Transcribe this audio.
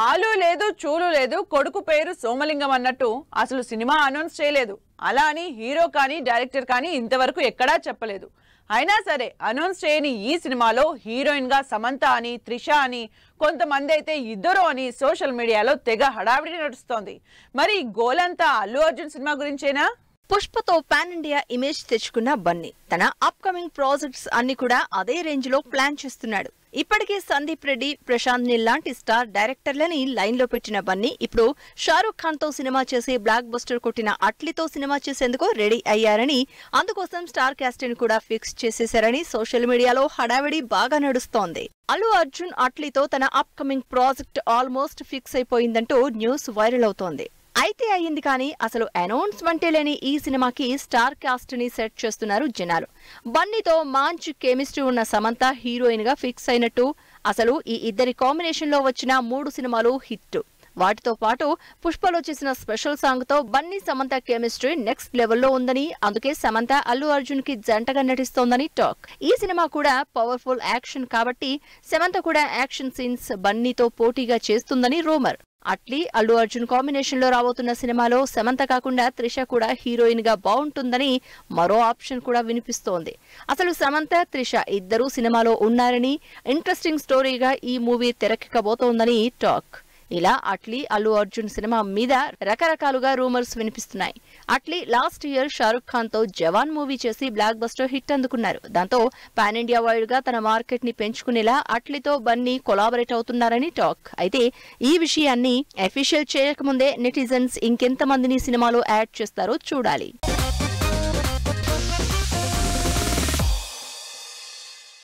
ఆలు లేదు చూలు లేదు కొడుకు పేరు సోమలింగం అన్నట్టు అసలు సినిమా అనౌన్స్ చేయలేదు. అలా అని హీరో కానీ డైరెక్టర్ కానీ ఇంతవరకు ఎక్కడా చెప్పలేదు. అయినా సరే అనౌన్స్ చేయని ఈ సినిమాలో హీరోయిన్ గా సమంత అని త్రిష అని కొంతమంది అయితే ఇద్దరు అని సోషల్ మీడియాలో తెగ హడావిడి నడుస్తోంది. మరి గోలంతా అల్లు అర్జున్ సినిమా గురించేనా? పుష్పతో పాన్ ఇండియా ఇమేజ్ తెచ్చుకున్న బన్నీ తన అప్కమింగ్ ప్రాజెక్ట్స్ అన్ని కూడా అదే రేంజ్ లో ప్లాన్ చేస్తున్నాడు. ఇప్పటికే సందీప్ రెడ్డి, ప్రశాంత్ నీల్ లాంటి స్టార్ డైరెక్టర్లని లైన్ లో పెట్టిన బన్నీ ఇప్పుడు షారూక్ ఖాన్ తో సినిమా చేసి బ్లాక్ బస్టర్ కొట్టిన అట్లీతో సినిమా చేసేందుకు రెడీ అయ్యారని, అందుకోసం స్టార్ కాస్ట్ ని కూడా ఫిక్స్ చేసేశారని సోషల్ మీడియాలో హడావిడి బాగా నడుస్తోంది. అల్లు అర్జున్ అట్లీతో తన అప్కమింగ్ ప్రాజెక్ట్ ఆల్మోస్ట్ ఫిక్స్ అయిపోయిందంటూ న్యూస్ వైరల్ అవుతోంది. అయితే అయ్యింది కానీ అసలు అనౌన్స్మెంటే లేని ఈ సినిమాకి స్టార్ కాస్ట్ ని సెట్ చేస్తున్నారు జనాలు. బన్నీతో మంచి కెమిస్ట్రీ ఉన్న సమంత హీరోయిన్ గా ఫిక్స్ అయినట్టు. అసలు ఈ ఇద్దరి కాంబినేషన్ లో వచ్చిన 3 సినిమాలు హిట్. వాటితో పాటు పుష్పలో చేసిన స్పెషల్ సాంగ్ తో బన్నీ సమంత కెమిస్ట్రీ నెక్స్ట్ లెవెల్లో ఉందని, అందుకే సమంత అల్లు అర్జున్ కి జంటగా నటిస్తోందని టాక్. ఈ సినిమా కూడా పవర్ఫుల్ యాక్షన్ కాబట్టి సమంత కూడా యాక్షన్ సీన్స్ బన్నీతో పోటీగా చేస్తుందని రూమర్. అట్లీ అల్లు అర్జున్ కాంబినేషన్ లో రాబోతున్న సినిమాలో సమంత కాకుండా త్రిష కూడా హీరోయిన్ గా బాగుంటుందని మరో ఆప్షన్ కూడా వినిపిస్తోంది. అసలు సమంత, త్రిష ఇద్దరు సినిమాలో ఉన్నారని, ఇంట్రెస్టింగ్ స్టోరీగా ఈ మూవీ తెరకెక్కబోతోందని టాక్. ఇలా అట్లీ అల్లు అర్జున్ సినిమా మీద రకరకాలుగా రూమర్స్ వినిపిస్తున్నాయి. అట్లీ లాస్ట్ ఇయర్ షారూక్ ఖాన్ తో జవాన్ మూవీ చేసి బ్లాక్ బస్టర్ హిట్ అందుకున్నారు. దాంతో పాన్ ఇండియా వైడ్ గా తన మార్కెట్ ని పెంచుకునేలా అట్లీతో బన్నీ కొలాబరేట్ అవుతున్నారని టాక్. అయితే ఈ విషయాన్ని అఫీషియల్ చేయకముందే నెటిజన్స్ ఇంకెంత మందిని సినిమాలో యాడ్ చేస్తారో చూడాలి.